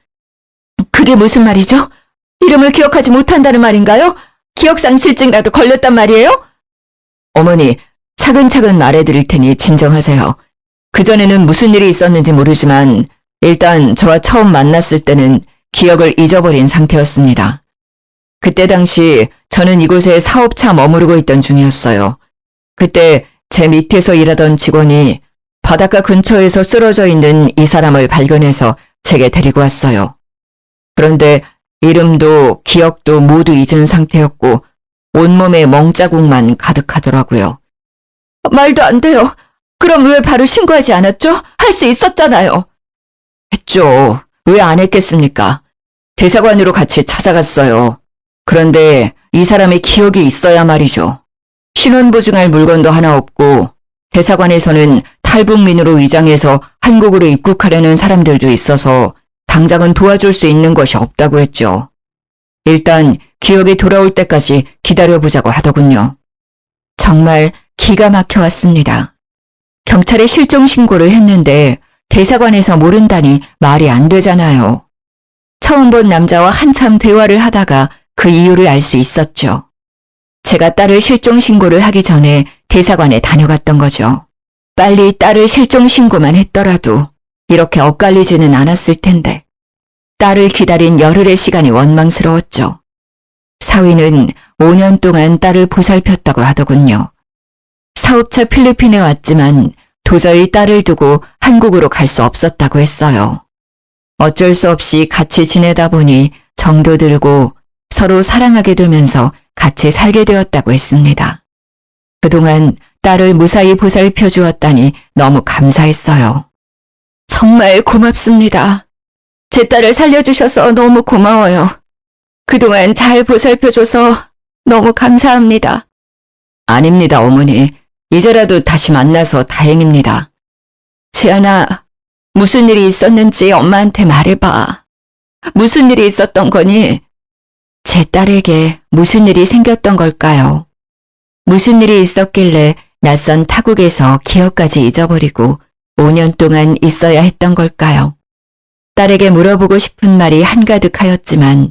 그게 무슨 말이죠? 이름을 기억하지 못한다는 말인가요? 기억상실증이라도 걸렸단 말이에요? 어머니, 차근차근 말해드릴 테니 진정하세요. 그전에는 무슨 일이 있었는지 모르지만 일단 저와 처음 만났을 때는 기억을 잊어버린 상태였습니다. 그때 당시 저는 이곳에 사업차 머무르고 있던 중이었어요. 그때 제 밑에서 일하던 직원이 바닷가 근처에서 쓰러져 있는 이 사람을 발견해서 제게 데리고 왔어요. 그런데 이름도 기억도 모두 잊은 상태였고 온몸에 멍자국만 가득하더라고요. 말도 안 돼요. 그럼 왜 바로 신고하지 않았죠? 할 수 있었잖아요. 했죠. 왜 안 했겠습니까? 대사관으로 같이 찾아갔어요. 그런데 이 사람의 기억이 있어야 말이죠. 신원 보증할 물건도 하나 없고 대사관에서는 탈북민으로 위장해서 한국으로 입국하려는 사람들도 있어서 당장은 도와줄 수 있는 것이 없다고 했죠. 일단 기억이 돌아올 때까지 기다려보자고 하더군요. 정말 기가 막혀 왔습니다. 경찰에 실종 신고를 했는데 대사관에서 모른다니 말이 안 되잖아요. 처음 본 남자와 한참 대화를 하다가 그 이유를 알 수 있었죠. 제가 딸을 실종 신고를 하기 전에 대사관에 다녀갔던 거죠. 빨리 딸을 실종 신고만 했더라도 이렇게 엇갈리지는 않았을 텐데 딸을 기다린 열흘의 시간이 원망스러웠죠. 사위는 5년 동안 딸을 보살폈다고 하더군요. 사업차 필리핀에 왔지만 도저히 딸을 두고 한국으로 갈 수 없었다고 했어요. 어쩔 수 없이 같이 지내다 보니 정도 들고 서로 사랑하게 되면서 같이 살게 되었다고 했습니다. 그동안 딸을 무사히 보살펴 주었다니 너무 감사했어요. 정말 고맙습니다. 제 딸을 살려주셔서 너무 고마워요. 그동안 잘 보살펴줘서 너무 감사합니다. 아닙니다, 어머니. 이제라도 다시 만나서 다행입니다. 지안아, 무슨 일이 있었는지 엄마한테 말해봐. 무슨 일이 있었던 거니? 제 딸에게 무슨 일이 생겼던 걸까요? 무슨 일이 있었길래 낯선 타국에서 기억까지 잊어버리고 5년 동안 있어야 했던 걸까요? 딸에게 물어보고 싶은 말이 한가득하였지만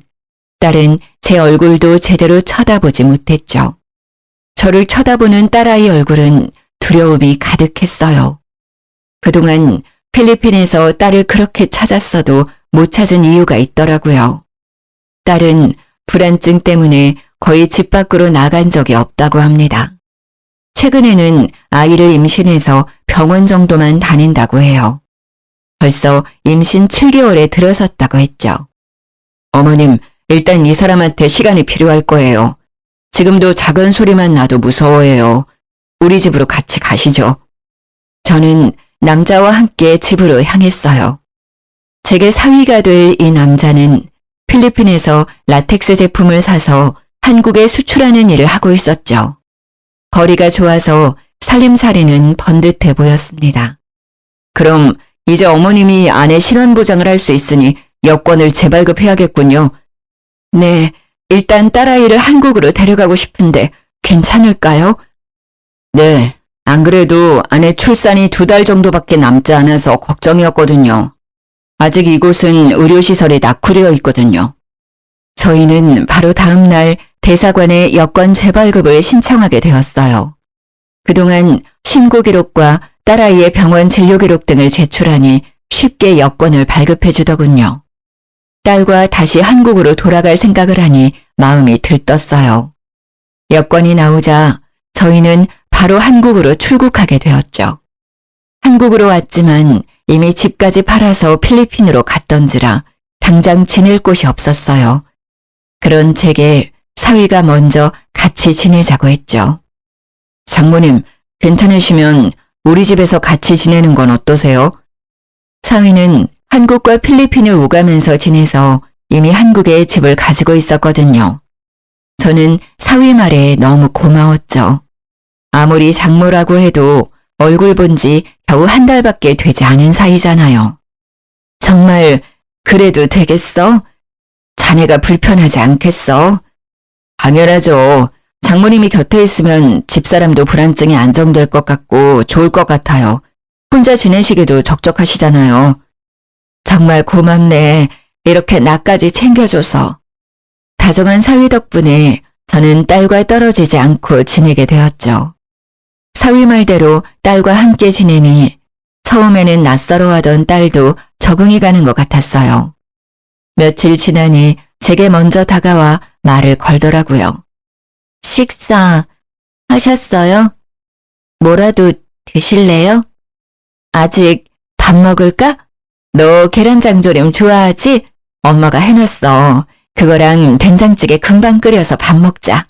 딸은 제 얼굴도 제대로 쳐다보지 못했죠. 저를 쳐다보는 딸아이 얼굴은 두려움이 가득했어요. 그동안 필리핀에서 딸을 그렇게 찾았어도 못 찾은 이유가 있더라고요. 딸은 불안증 때문에 거의 집 밖으로 나간 적이 없다고 합니다. 최근에는 아이를 임신해서 병원 정도만 다닌다고 해요. 벌써 임신 7개월에 들어섰다고 했죠. 어머님, 일단 이 사람한테 시간이 필요할 거예요. 지금도 작은 소리만 나도 무서워해요. 우리 집으로 같이 가시죠. 저는 남자와 함께 집으로 향했어요. 제게 사위가 될 이 남자는 필리핀에서 라텍스 제품을 사서 한국에 수출하는 일을 하고 있었죠. 거리가 좋아서 살림살이는 번듯해 보였습니다. 그럼 이제 어머님이 아내 신원보장을 할 수 있으니 여권을 재발급해야겠군요. 네, 일단 딸아이를 한국으로 데려가고 싶은데 괜찮을까요? 네, 안 그래도 아내 출산이 2달 정도밖에 남지 않아서 걱정이었거든요. 아직 이곳은 의료시설이 낙후되어 있거든요. 저희는 바로 다음 날 대사관에 여권 재발급을 신청하게 되었어요. 그동안 신고 기록과 딸아이의 병원 진료 기록 등을 제출하니 쉽게 여권을 발급해 주더군요. 딸과 다시 한국으로 돌아갈 생각을 하니 마음이 들떴어요. 여권이 나오자 저희는 바로 한국으로 출국하게 되었죠. 한국으로 왔지만 이미 집까지 팔아서 필리핀으로 갔던지라 당장 지낼 곳이 없었어요. 그런 제게 사위가 먼저 같이 지내자고 했죠. 장모님, 괜찮으시면 우리 집에서 같이 지내는 건 어떠세요? 사위는 한국과 필리핀을 오가면서 지내서 이미 한국에 집을 가지고 있었거든요. 저는 사위 말에 너무 고마웠죠. 아무리 장모라고 해도 얼굴 본 지 겨우 1달밖에 되지 않은 사이잖아요. 정말 그래도 되겠어? 자네가 불편하지 않겠어? 당연하죠. 장모님이 곁에 있으면 집사람도 불안증이 안정될 것 같고 좋을 것 같아요. 혼자 지내시기도 적적하시잖아요. 정말 고맙네. 이렇게 나까지 챙겨줘서. 다정한 사위 덕분에 저는 딸과 떨어지지 않고 지내게 되었죠. 사위 말대로 딸과 함께 지내니 처음에는 낯설어하던 딸도 적응이 가는 것 같았어요. 며칠 지나니 제게 먼저 다가와 말을 걸더라고요. 식사 하셨어요? 뭐라도 드실래요? 아직 밥 먹을까? 너 계란장조림 좋아하지? 엄마가 해놨어. 그거랑 된장찌개 금방 끓여서 밥 먹자.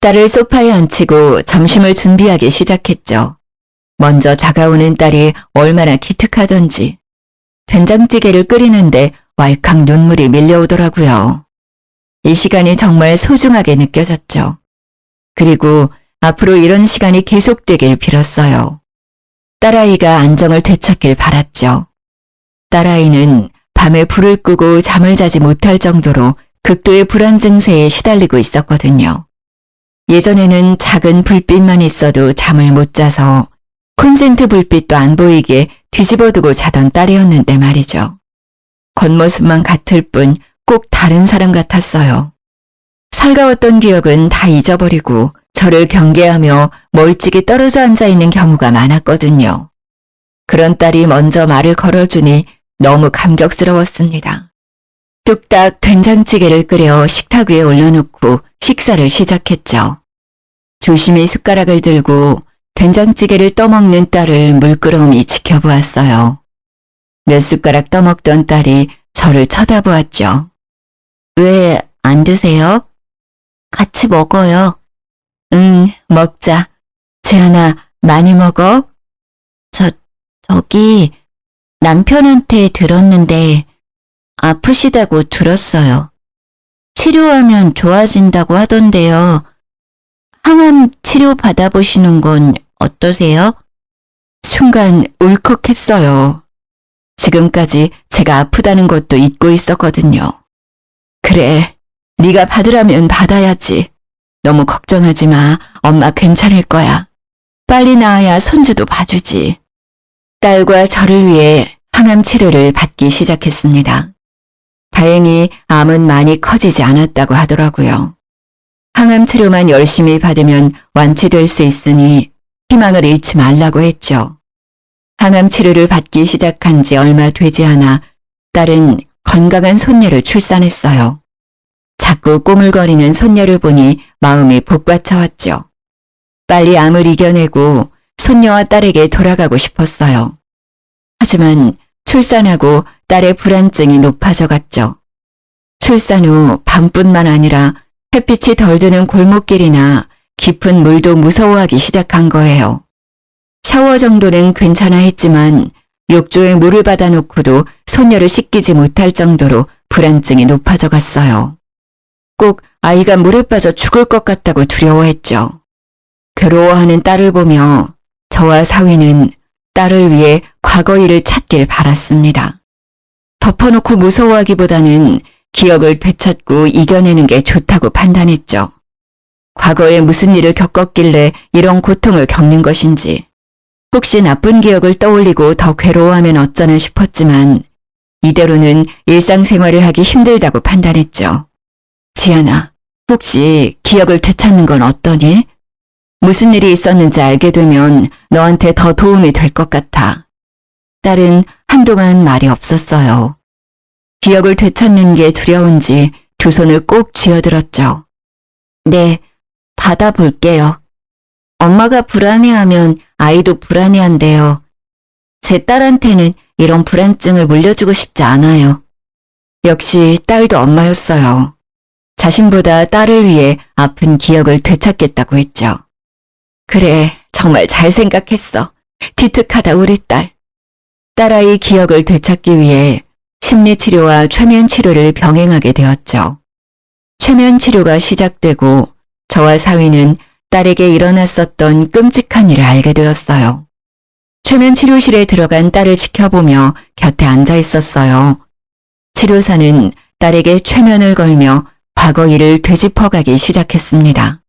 딸을 소파에 앉히고 점심을 준비하기 시작했죠. 먼저 다가오는 딸이 얼마나 기특하던지. 된장찌개를 끓이는데 왈칵 눈물이 밀려오더라고요. 이 시간이 정말 소중하게 느껴졌죠. 그리고 앞으로 이런 시간이 계속되길 빌었어요. 딸아이가 안정을 되찾길 바랐죠. 딸아이는 밤에 불을 끄고 잠을 자지 못할 정도로 극도의 불안 증세에 시달리고 있었거든요. 예전에는 작은 불빛만 있어도 잠을 못 자서 콘센트 불빛도 안 보이게 뒤집어두고 자던 딸이었는데 말이죠. 겉모습만 같을 뿐 꼭 다른 사람 같았어요. 살가웠던 기억은 다 잊어버리고 저를 경계하며 멀찍이 떨어져 앉아있는 경우가 많았거든요. 그런 딸이 먼저 말을 걸어주니 너무 감격스러웠습니다. 뚝딱 된장찌개를 끓여 식탁 위에 올려놓고 식사를 시작했죠. 조심히 숟가락을 들고 된장찌개를 떠먹는 딸을 물끄러미 지켜보았어요. 몇 숟가락 떠먹던 딸이 저를 쳐다보았죠. 왜 안 드세요? 같이 먹어요. 응, 먹자. 재한아, 많이 먹어? 저기 남편한테 들었는데 아프시다고 들었어요. 치료하면 좋아진다고 하던데요. 항암 치료 받아보시는 건 어떠세요? 순간 울컥했어요. 지금까지 제가 아프다는 것도 잊고 있었거든요. 그래, 네가 받으라면 받아야지. 너무 걱정하지 마. 엄마 괜찮을 거야. 빨리 나아야 손주도 봐주지. 딸과 저를 위해 항암 치료를 받기 시작했습니다. 다행히 암은 많이 커지지 않았다고 하더라고요. 항암 치료만 열심히 받으면 완치될 수 있으니 희망을 잃지 말라고 했죠. 항암 치료를 받기 시작한 지 얼마 되지 않아 딸은 건강한 손녀를 출산했어요. 자꾸 꼬물거리는 손녀를 보니 마음이 복받쳐왔죠. 빨리 암을 이겨내고 손녀와 딸에게 돌아가고 싶었어요. 하지만 출산하고 딸의 불안증이 높아져 갔죠. 출산 후 밤뿐만 아니라 햇빛이 덜 드는 골목길이나 깊은 물도 무서워하기 시작한 거예요. 샤워 정도는 괜찮아 했지만 욕조에 물을 받아놓고도 손녀를 씻기지 못할 정도로 불안증이 높아져 갔어요. 꼭 아이가 물에 빠져 죽을 것 같다고 두려워했죠. 괴로워하는 딸을 보며 저와 사위는 딸을 위해 과거 일을 찾길 바랐습니다. 덮어놓고 무서워하기보다는 기억을 되찾고 이겨내는 게 좋다고 판단했죠. 과거에 무슨 일을 겪었길래 이런 고통을 겪는 것인지, 혹시 나쁜 기억을 떠올리고 더 괴로워하면 어쩌나 싶었지만 이대로는 일상생활을 하기 힘들다고 판단했죠. 지안아, 혹시 기억을 되찾는 건 어떠니? 무슨 일이 있었는지 알게 되면 너한테 더 도움이 될 것 같아. 딸은 한동안 말이 없었어요. 기억을 되찾는 게 두려운지 두 손을 꼭 쥐어들었죠. 네, 받아볼게요. 엄마가 불안해하면 아이도 불안해한대요. 제 딸한테는 이런 불안증을 물려주고 싶지 않아요. 역시 딸도 엄마였어요. 자신보다 딸을 위해 아픈 기억을 되찾겠다고 했죠. 그래, 정말 잘 생각했어. 기특하다 우리 딸. 딸아이 기억을 되찾기 위해 심리치료와 최면치료를 병행하게 되었죠. 최면치료가 시작되고 저와 사위는 딸에게 일어났었던 끔찍한 일을 알게 되었어요. 최면치료실에 들어간 딸을 지켜보며 곁에 앉아 있었어요. 치료사는 딸에게 최면을 걸며 과거 일을 되짚어가기 시작했습니다.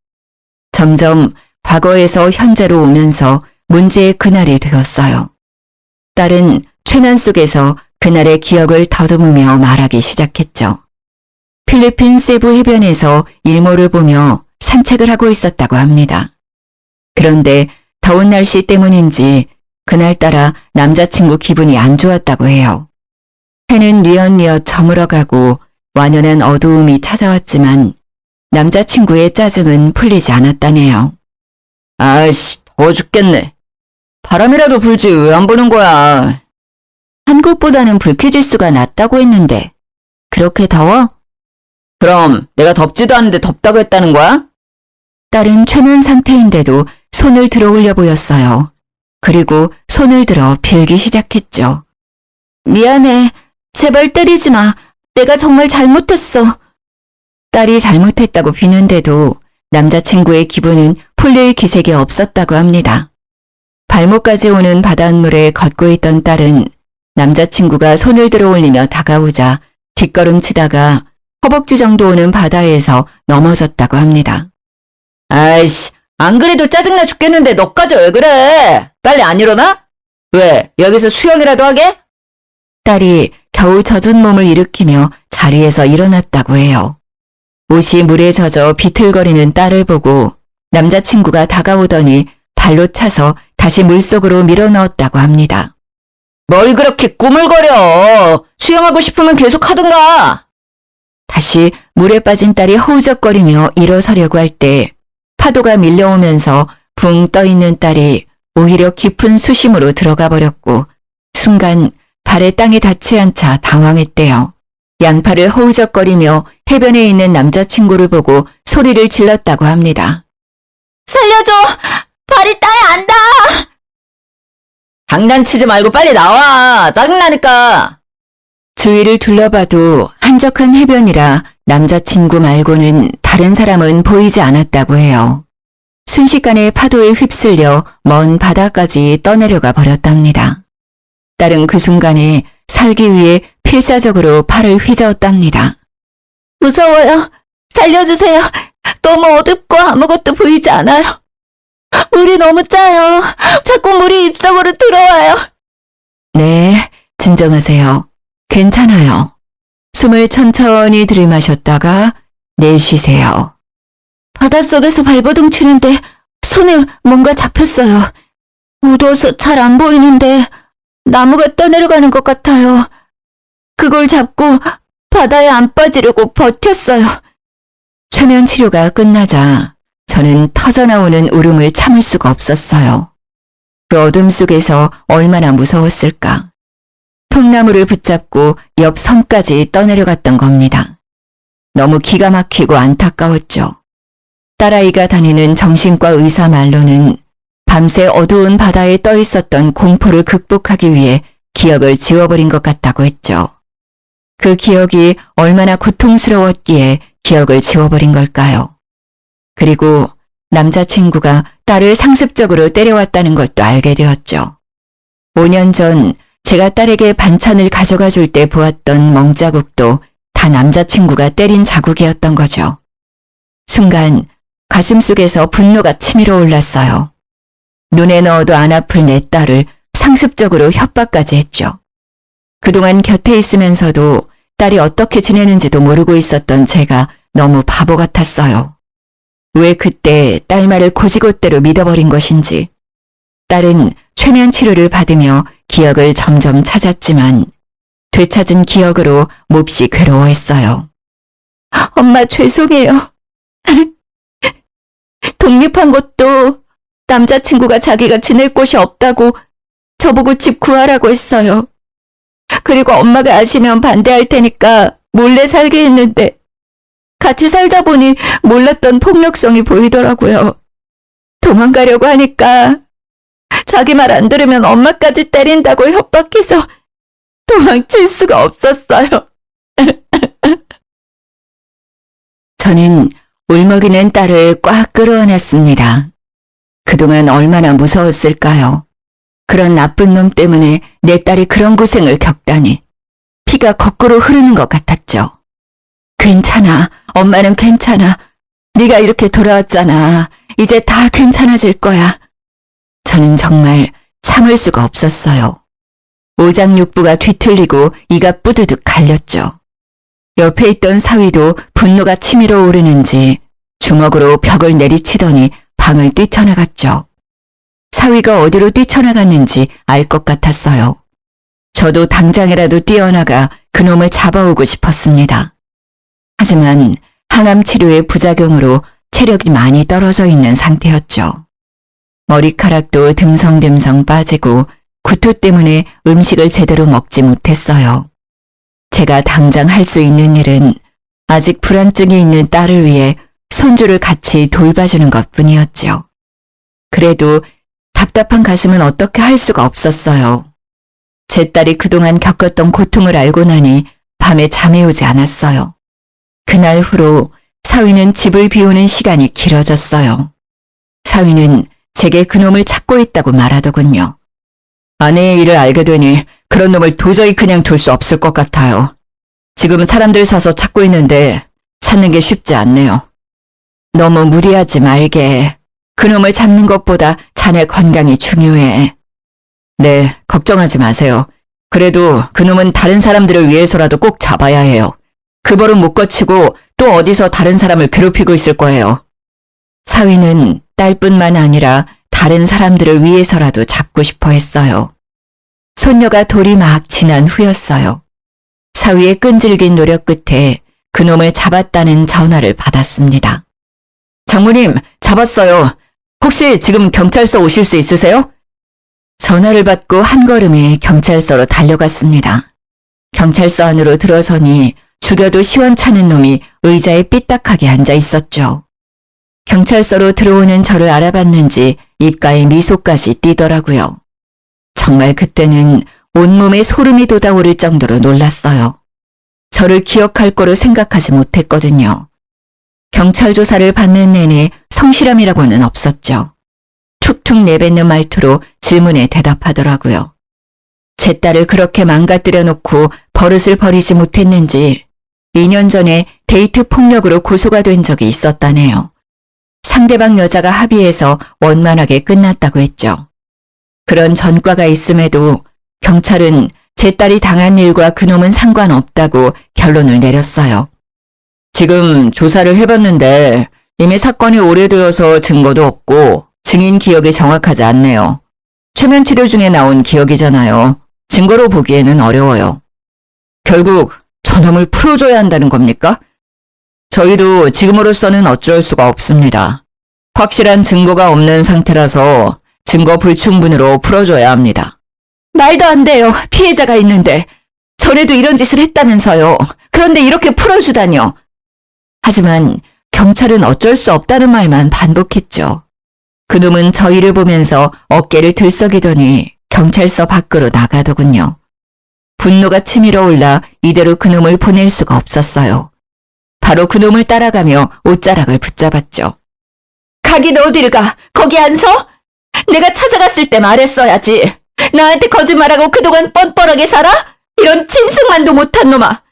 점점 과거에서 현재로 오면서 문제의 그날이 되었어요. 딸은 최면 속에서 그날의 기억을 더듬으며 말하기 시작했죠. 필리핀 세부 해변에서 일몰을 보며 산책을 하고 있었다고 합니다. 그런데 더운 날씨 때문인지 그날따라 남자친구 기분이 안 좋았다고 해요. 해는 뉘엿뉘엿 저물어가고 완연한 어두움이 찾아왔지만 남자친구의 짜증은 풀리지 않았다네요. 아이씨, 더워 죽겠네. 바람이라도 불지 왜 안 부는 거야. 한국보다는 불쾌지수가 낮다고 했는데 그렇게 더워? 그럼 내가 덥지도 않은데 덥다고 했다는 거야? 딸은 최면 상태인데도 손을 들어 올려 보였어요. 그리고 손을 들어 빌기 시작했죠. 미안해. 제발 때리지 마. 내가 정말 잘못했어. 딸이 잘못했다고 비는데도 남자친구의 기분은 풀릴 기색이 없었다고 합니다. 발목까지 오는 바닷물에 걷고 있던 딸은 남자친구가 손을 들어 올리며 다가오자 뒷걸음치다가 허벅지 정도 오는 바다에서 넘어졌다고 합니다. 아이씨, 안 그래도 짜증나 죽겠는데 너까지 왜 그래? 빨리 안 일어나? 왜, 여기서 수영이라도 하게? 딸이 겨우 젖은 몸을 일으키며 자리에서 일어났다고 해요. 옷이 물에 젖어 비틀거리는 딸을 보고 남자친구가 다가오더니 발로 차서 다시 물속으로 밀어넣었다고 합니다. 뭘 그렇게 꾸물거려. 수영하고 싶으면 계속 하든가. 다시 물에 빠진 딸이 허우적거리며 일어서려고 할 때 파도가 밀려오면서 붕 떠있는 딸이 오히려 깊은 수심으로 들어가 버렸고 순간 발에 땅에 닿지 않자 당황했대요. 양팔을 허우적거리며 해변에 있는 남자친구를 보고 소리를 질렀다고 합니다. 살려줘! 발이 땅에 안 닿아! 장난치지 말고 빨리 나와! 짜증나니까! 주위를 둘러봐도 한적한 해변이라 남자친구 말고는 다른 사람은 보이지 않았다고 해요. 순식간에 파도에 휩쓸려 먼 바다까지 떠내려가 버렸답니다. 딸은 그 순간에 살기 위해 필사적으로 팔을 휘저었답니다. 무서워요. 살려주세요. 너무 어둡고 아무것도 보이지 않아요. 물이 너무 짜요. 자꾸 물이 입속으로 들어와요. 네, 진정하세요. 괜찮아요. 숨을 천천히 들이마셨다가 내쉬세요. 바닷속에서 발버둥 치는데 손에 뭔가 잡혔어요. 어두워서 잘 안 보이는데 나무가 떠내려가는 것 같아요. 그걸 잡고 바다에 안 빠지려고 버텼어요. 최면 치료가 끝나자 저는 터져나오는 울음을 참을 수가 없었어요. 그 어둠 속에서 얼마나 무서웠을까. 통나무를 붙잡고 옆 섬까지 떠내려갔던 겁니다. 너무 기가 막히고 안타까웠죠. 딸아이가 다니는 정신과 의사 말로는 밤새 어두운 바다에 떠 있었던 공포를 극복하기 위해 기억을 지워버린 것 같다고 했죠. 그 기억이 얼마나 고통스러웠기에 기억을 지워버린 걸까요? 그리고 남자친구가 딸을 상습적으로 때려왔다는 것도 알게 되었죠. 5년 전 제가 딸에게 반찬을 가져가 줄 때 보았던 멍자국도 다 남자친구가 때린 자국이었던 거죠. 순간 가슴속에서 분노가 치밀어 올랐어요. 눈에 넣어도 안 아플 내 딸을 상습적으로 협박까지 했죠. 그동안 곁에 있으면서도 딸이 어떻게 지내는지도 모르고 있었던 제가 너무 바보 같았어요. 왜 그때 딸 말을 고지곳대로 믿어버린 것인지. 딸은 최면 치료를 받으며 기억을 점점 찾았지만 되찾은 기억으로 몹시 괴로워했어요. 엄마 죄송해요. 독립한 것도 남자친구가 자기가 지낼 곳이 없다고 저보고 집 구하라고 했어요. 그리고 엄마가 아시면 반대할 테니까 몰래 살게 했는데 같이 살다 보니 몰랐던 폭력성이 보이더라고요. 도망가려고 하니까 자기 말 안 들으면 엄마까지 때린다고 협박해서 도망칠 수가 없었어요. 저는 울먹이는 딸을 꽉 끌어안았습니다. 그동안 얼마나 무서웠을까요? 그런 나쁜 놈 때문에 내 딸이 그런 고생을 겪다니. 피가 거꾸로 흐르는 것 같았죠. 괜찮아. 엄마는 괜찮아. 네가 이렇게 돌아왔잖아. 이제 다 괜찮아질 거야. 저는 정말 참을 수가 없었어요. 오장육부가 뒤틀리고 이가 뿌드득 갈렸죠. 옆에 있던 사위도 분노가 치밀어 오르는지 주먹으로 벽을 내리치더니 방을 뛰쳐나갔죠. 사위가 어디로 뛰쳐나갔는지 알 것 같았어요. 저도 당장이라도 뛰어나가 그놈을 잡아오고 싶었습니다. 하지만 항암 치료의 부작용으로 체력이 많이 떨어져 있는 상태였죠. 머리카락도 듬성듬성 빠지고 구토 때문에 음식을 제대로 먹지 못했어요. 제가 당장 할 수 있는 일은 아직 불안증이 있는 딸을 위해 손주를 같이 돌봐주는 것뿐이었죠. 그래도 답답한 가슴은 어떻게 할 수가 없었어요. 제 딸이 그동안 겪었던 고통을 알고 나니 밤에 잠이 오지 않았어요. 그날 후로 사위는 집을 비우는 시간이 길어졌어요. 사위는 제게 그놈을 찾고 있다고 말하더군요. 아내의 일을 알게 되니 그런 놈을 도저히 그냥 둘 수 없을 것 같아요. 지금 사람들 사서 찾고 있는데 찾는 게 쉽지 않네요. 너무 무리하지 말게. 그놈을 잡는 것보다 자네 건강이 중요해. 네, 걱정하지 마세요. 그래도 그놈은 다른 사람들을 위해서라도 꼭 잡아야 해요. 그 벌은 못 거치고 또 어디서 다른 사람을 괴롭히고 있을 거예요. 사위는 딸뿐만 아니라 다른 사람들을 위해서라도 잡고 싶어 했어요. 손녀가 돌이 막 지난 후였어요. 사위의 끈질긴 노력 끝에 그놈을 잡았다는 전화를 받았습니다. 장모님, 잡았어요. 혹시 지금 경찰서 오실 수 있으세요? 전화를 받고 한 걸음에 경찰서로 달려갔습니다. 경찰서 안으로 들어서니 죽여도 시원찮은 놈이 의자에 삐딱하게 앉아 있었죠. 경찰서로 들어오는 저를 알아봤는지 입가에 미소까지 띄더라고요. 정말 그때는 온몸에 소름이 돋아오를 정도로 놀랐어요. 저를 기억할 거로 생각하지 못했거든요. 경찰 조사를 받는 내내 성실함이라고는 없었죠. 툭툭 내뱉는 말투로 질문에 대답하더라고요. 제 딸을 그렇게 망가뜨려 놓고 버릇을 버리지 못했는지 2년 전에 데이트 폭력으로 고소가 된 적이 있었다네요. 상대방 여자가 합의해서 원만하게 끝났다고 했죠. 그런 전과가 있음에도 경찰은 제 딸이 당한 일과 그놈은 상관없다고 결론을 내렸어요. 지금 조사를 해봤는데 이미 사건이 오래되어서 증거도 없고 증인 기억이 정확하지 않네요. 최면 치료 중에 나온 기억이잖아요. 증거로 보기에는 어려워요. 결국 저놈을 풀어줘야 한다는 겁니까? 저희도 지금으로서는 어쩔 수가 없습니다. 확실한 증거가 없는 상태라서 증거 불충분으로 풀어줘야 합니다. 말도 안 돼요. 피해자가 있는데. 전에도 이런 짓을 했다면서요. 그런데 이렇게 풀어주다뇨. 하지만 경찰은 어쩔 수 없다는 말만 반복했죠. 그놈은 저희를 보면서 어깨를 들썩이더니 경찰서 밖으로 나가더군요. 분노가 치밀어 올라 이대로 그놈을 보낼 수가 없었어요. 바로 그놈을 따라가며 옷자락을 붙잡았죠. 가긴 어딜 가? 거기 안 서? 내가 찾아갔을 때 말했어야지. 나한테 거짓말하고 그동안 뻔뻔하게 살아? 이런 짐승만도 못한 놈아.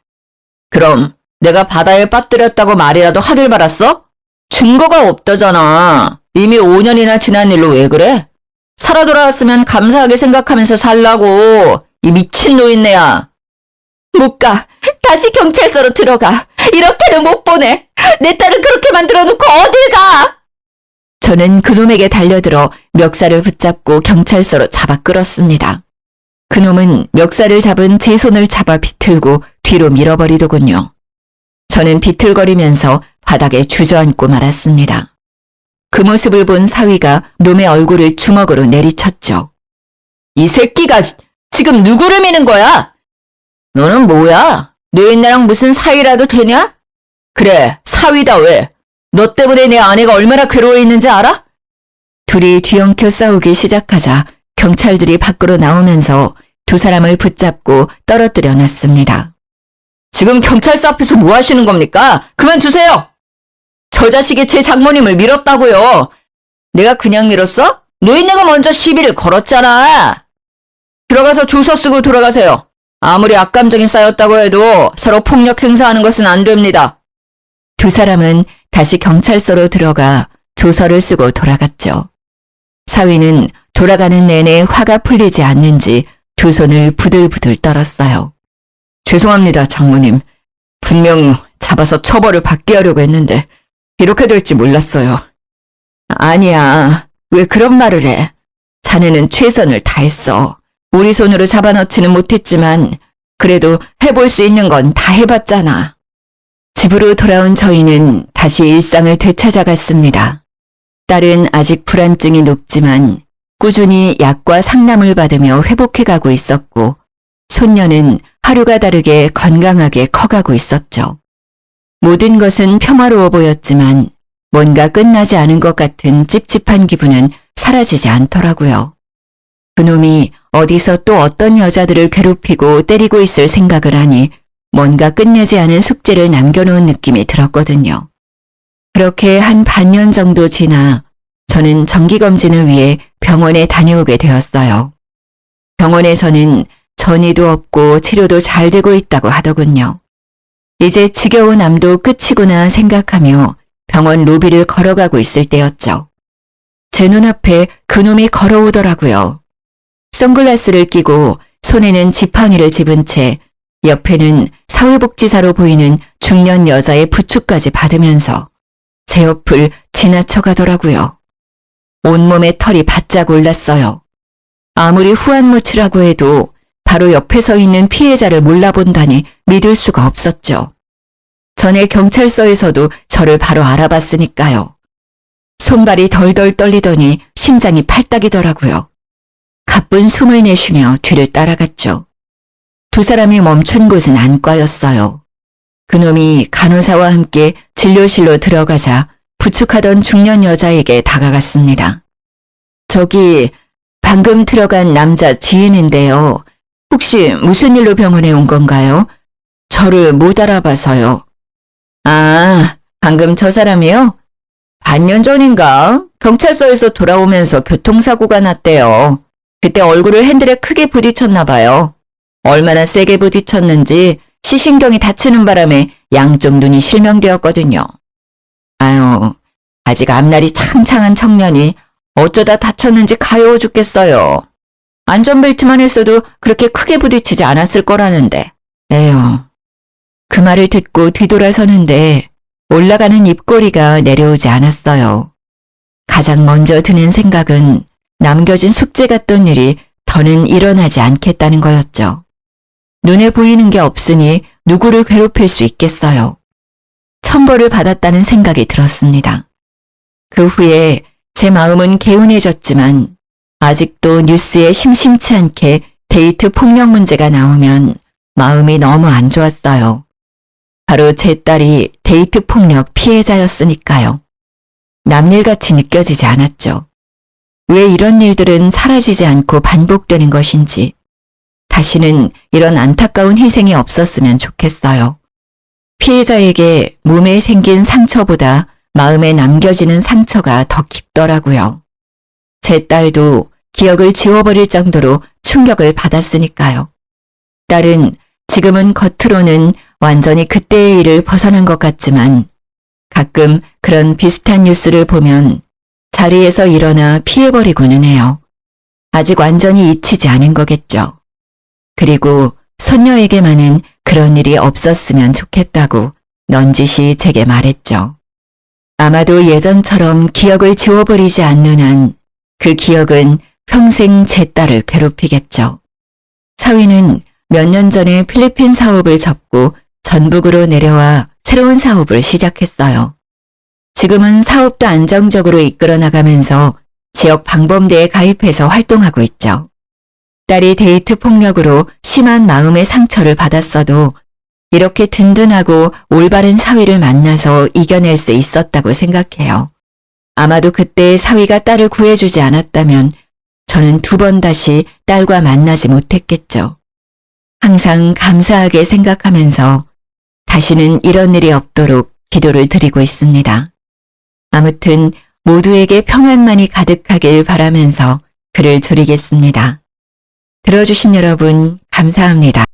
그럼 내가 바다에 빠뜨렸다고 말이라도 하길 바랐어? 증거가 없다잖아. 이미 5년이나 지난 일로 왜 그래? 살아 돌아왔으면 감사하게 생각하면서 살라고. 이 미친 노인네야. 못 가. 다시 경찰서로 들어가. 이렇게는 못 보내. 내 딸을 그렇게 만들어 놓고 어딜 가? 저는 그놈에게 달려들어 멱살을 붙잡고 경찰서로 잡아 끌었습니다. 그놈은 멱살을 잡은 제 손을 잡아 비틀고 뒤로 밀어버리더군요. 저는 비틀거리면서 바닥에 주저앉고 말았습니다. 그 모습을 본 사위가 놈의 얼굴을 주먹으로 내리쳤죠. 이 새끼가 지금 누구를 미는 거야? 너는 뭐야? 노인네랑 무슨 사위라도 되냐? 그래, 사위다 왜? 너 때문에 내 아내가 얼마나 괴로워 있는지 알아? 둘이 뒤엉켜 싸우기 시작하자 경찰들이 밖으로 나오면서 두 사람을 붙잡고 떨어뜨려 놨습니다. 지금 경찰서 앞에서 뭐 하시는 겁니까? 그만두세요! 저 자식이 제 장모님을 밀었다고요. 내가 그냥 밀었어? 노인네가 먼저 시비를 걸었잖아. 들어가서 조서 쓰고 돌아가세요. 아무리 악감정이 쌓였다고 해도 서로 폭력 행사하는 것은 안 됩니다. 두 사람은 다시 경찰서로 들어가 조서를 쓰고 돌아갔죠. 사위는 돌아가는 내내 화가 풀리지 않는지 두 손을 부들부들 떨었어요. 죄송합니다, 장모님. 분명 잡아서 처벌을 받게 하려고 했는데 이렇게 될지 몰랐어요. 아니야, 왜 그런 말을 해? 자네는 최선을 다했어. 우리 손으로 잡아넣지는 못했지만 그래도 해볼 수 있는 건 다 해봤잖아. 집으로 돌아온 저희는 다시 일상을 되찾아갔습니다. 딸은 아직 불안증이 높지만 꾸준히 약과 상담을 받으며 회복해가고 있었고 손녀는 하루가 다르게 건강하게 커가고 있었죠. 모든 것은 평화로워 보였지만 뭔가 끝나지 않은 것 같은 찝찝한 기분은 사라지지 않더라고요. 그놈이 어디서 또 어떤 여자들을 괴롭히고 때리고 있을 생각을 하니 뭔가 끝내지 않은 숙제를 남겨놓은 느낌이 들었거든요. 그렇게 한 반년 정도 지나 저는 정기검진을 위해 병원에 다녀오게 되었어요. 병원에서는 전이도 없고 치료도 잘 되고 있다고 하더군요. 이제 지겨운 암도 끝이구나 생각하며 병원 로비를 걸어가고 있을 때였죠. 제 눈앞에 그놈이 걸어오더라고요. 선글라스를 끼고 손에는 지팡이를 집은 채 옆에는 사회복지사로 보이는 중년 여자의 부축까지 받으면서 제 옆을 지나쳐가더라고요. 온몸에 털이 바짝 올랐어요. 아무리 후안무치라고 해도 바로 옆에 서 있는 피해자를 몰라본다니 믿을 수가 없었죠. 전에 경찰서에서도 저를 바로 알아봤으니까요. 손발이 덜덜 떨리더니 심장이 팔딱이더라고요. 가쁜 숨을 내쉬며 뒤를 따라갔죠. 두 사람이 멈춘 곳은 안과였어요. 그놈이 간호사와 함께 진료실로 들어가자 부축하던 중년 여자에게 다가갔습니다. 저기 방금 들어간 남자 지인인데요. 혹시 무슨 일로 병원에 온 건가요? 저를 못 알아봐서요. 아, 방금 저 사람이요? 반년 전인가 경찰서에서 돌아오면서 교통사고가 났대요. 그때 얼굴을 핸들에 크게 부딪혔나 봐요. 얼마나 세게 부딪혔는지 시신경이 다치는 바람에 양쪽 눈이 실명되었거든요. 아유, 아직 앞날이 창창한 청년이 어쩌다 다쳤는지 가여워 죽겠어요. 안전벨트만 했어도 그렇게 크게 부딪히지 않았을 거라는데. 에휴. 그 말을 듣고 뒤돌아서는데 올라가는 입꼬리가 내려오지 않았어요. 가장 먼저 드는 생각은 남겨진 숙제 같던 일이 더는 일어나지 않겠다는 거였죠. 눈에 보이는 게 없으니 누구를 괴롭힐 수 있겠어요. 천벌을 받았다는 생각이 들었습니다. 그 후에 제 마음은 개운해졌지만 아직도 뉴스에 심심치 않게 데이트 폭력 문제가 나오면 마음이 너무 안 좋았어요. 바로 제 딸이 데이트 폭력 피해자였으니까요. 남일같이 느껴지지 않았죠. 왜 이런 일들은 사라지지 않고 반복되는 것인지 다시는 이런 안타까운 희생이 없었으면 좋겠어요. 피해자에게 몸에 생긴 상처보다 마음에 남겨지는 상처가 더 깊더라고요. 제 딸도 기억을 지워버릴 정도로 충격을 받았으니까요. 딸은 지금은 겉으로는 완전히 그때의 일을 벗어난 것 같지만 가끔 그런 비슷한 뉴스를 보면 자리에서 일어나 피해버리고는 해요. 아직 완전히 잊히지 않은 거겠죠. 그리고 손녀에게만은 그런 일이 없었으면 좋겠다고 넌지시 제게 말했죠. 아마도 예전처럼 기억을 지워버리지 않는 한 그 기억은 평생 제 딸을 괴롭히겠죠. 사위는 몇 년 전에 필리핀 사업을 접고 전북으로 내려와 새로운 사업을 시작했어요. 지금은 사업도 안정적으로 이끌어 나가면서 지역 방범대에 가입해서 활동하고 있죠. 딸이 데이트 폭력으로 심한 마음의 상처를 받았어도 이렇게 든든하고 올바른 사위를 만나서 이겨낼 수 있었다고 생각해요. 아마도 그때 사위가 딸을 구해주지 않았다면 저는 2번 다시 딸과 만나지 못했겠죠. 항상 감사하게 생각하면서 다시는 이런 일이 없도록 기도를 드리고 있습니다. 아무튼 모두에게 평안만이 가득하길 바라면서 글을 줄이겠습니다. 들어주신 여러분 감사합니다.